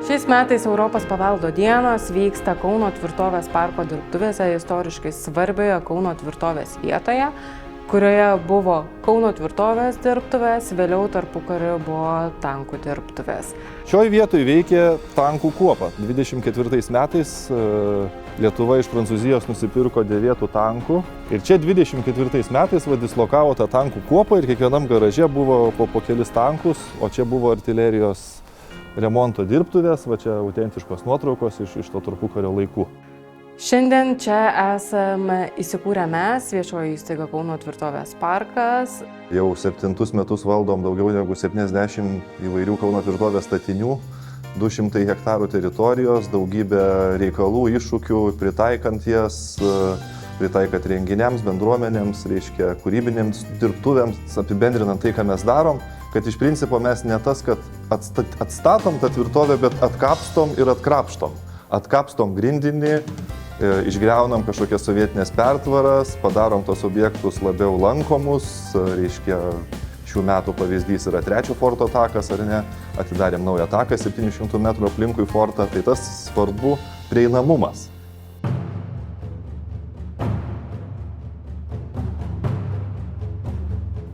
Šiais metais Europos paveldo dienos vyksta Kauno tvirtovės parko dirbtuvėse istoriškai svarbioje Kauno tvirtovės vietoje, kurioje buvo Kauno tvirtovės dirbtuvės, vėliau tarpukariu buvo tankų dirbtuvės. Šioje vietoje veikė tankų kuopa. 24 metais Lietuva iš Prancūzijos nusipirko dėvėtų tankų. Ir čia 24 metais dislokavo tą tankų kuopą ir kiekvienam garaže buvo po kelis tankus, o čia buvo artilerijos remonto dirbtuvės, va čia autentiškos nuotraukos iš to tarpukario laikų. Šiandien čia esame įsikūrę mes, viešoji įstaiga Kauno tvirtovės parkas. Jau 7 metus valdom daugiau negu 70 įvairių Kauno tvirtovės statinių, 200 hektarų teritorijos, daugybė reikalų, iššūkių, pritaikant jas, pritaikant renginiams, bendruomenėms, reiškia kūrybinėms dirbtuvėms, apibendrinant tai, ką mes darom, kad iš principo mes ne tas, kad atstatom tą tvirtovę, bet atkapstom ir atkrapštom. Atkapstom grindinį, išgriaunam kažkokias sovietinės pertvaras, padarom tos objektus labiau lankomus, reiškia šių metų pavyzdys yra 3 forto takas, ar ne, atidarėm naują taką 700 metrų aplinkui fortą, tai tas svarbu prieinamumas.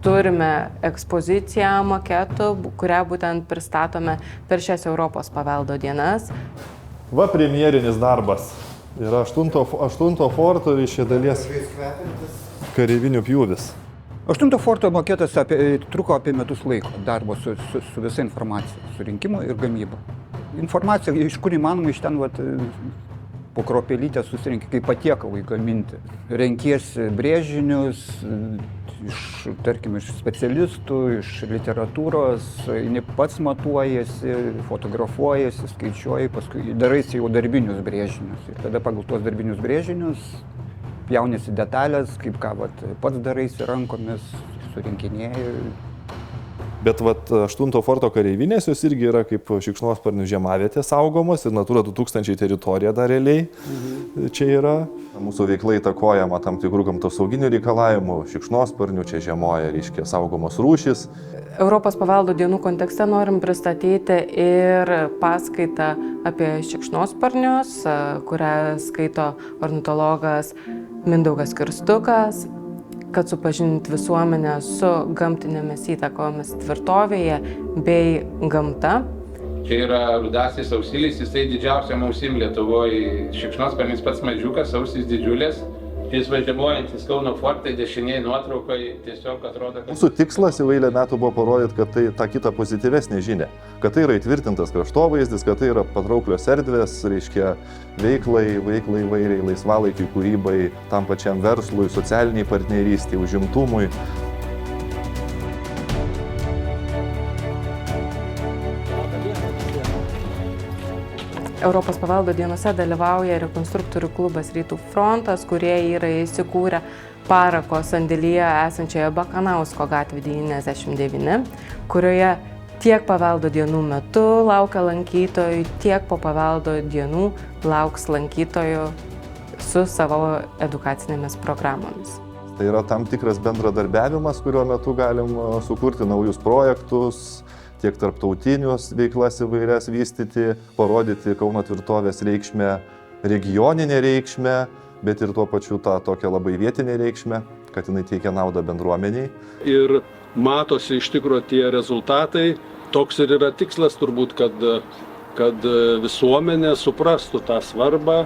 Turime ekspoziciją maketų, kurią būtent pristatome per šias Europos paveldo dienas. Va premjerinis darbas. Yra 8 forto iš dalies kareivinių pjūvis. 8 forto maketas truko apie metus laiko darbo su visa informacija, surinkimo ir gamyba. Informacija, iš kur įmanoma, iš ten po kruopelytę susirinki, kaip patiekalai gaminti. Renkiesi brėžinius, tarkim, iš specialistų, iš literatūros, pats matuojasi, fotografuojasi, skaičiuoji, paskui daraisi jau darbinius brėžinius. Ir tada pagal tuos darbinius brėžinius pjaunėsi detalės, kaip ką pats daraisi rankomis, surinkinėji. Bet 8 forto kareivinės jos irgi yra kaip šikšnosparnių žiemavietės saugomos ir Natura 2000 teritorija dar realiai čia yra. Mūsų veikla įtakojama tam tikrų gamtosauginių reikalavimų, šikšnosparnių, čia žiemoja, reiškia, saugomos rūšys. Europos paveldo dienų kontekste norim pristatyti ir paskaitą apie šikšnosparnius, kurią skaito ornitologas Mindaugas Kirstukas, kad supažinti visuomenę su gamtinėmis įtakomis tvirtovėje bei gamta. Čia yra rudasis ausilis, jisai didžiausiam ausim Lietuvoje. Šikšnosparnis pats mažiukas, ausys didžiulės. Jis važiuojantis Kauno forte, dešinėje nuotraukoje tiesiog atrodo, kad... Mūsų tikslas jau eilę metų buvo parodyti, kad tai tą kitą pozityvesnę žinią. Kad tai yra įtvirtintas kraštovaizdis, kad tai yra patrauklios erdvės, reiškia veiklai įvairiai, laisvalaikiui, kūrybai, tam pačiam verslui, socialiniai partnerystei, užimtumui. Europos paveldo dienose dalyvauja rekonstruktorių klubas Rytų frontas, kurie yra įsikūrę parako sandėlyje esančioje Bakanausko gatvė 99, kurioje tiek paveldo dienų metu laukia lankytojų, tiek po paveldo dienų lauks lankytojų su savo edukacinėmis programomis. Tai yra tam tikras bendradarbiavimas, kurio metu galim sukurti naujus projektus, tiek tarptautinius veiklas įvairias vystyti, parodyti Kauno tvirtovės reikšmę, regioninę reikšmę, bet ir tuo pačiu tą tokią labai vietinę reikšmę, kad jinai teikia naudą bendruomeniai. Ir matosi iš tikro tie rezultatai. Toks ir yra tikslas turbūt, kad visuomenė suprastų tą svarbą,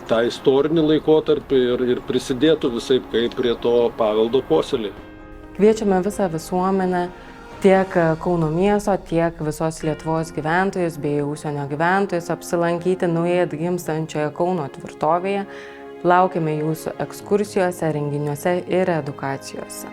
tą istorinį laikotarpį ir prisidėtų visaip kaip prie to paveldo puoselėjimo. Kviečiame visą visuomenę, tiek Kauno miesto, tiek visos Lietuvos gyventojus bei užsienio gyventojus apsilankyti naujai atgimstančioje Kauno tvirtovėje. Laukiame jūsų ekskursijose, renginiuose ir edukacijose.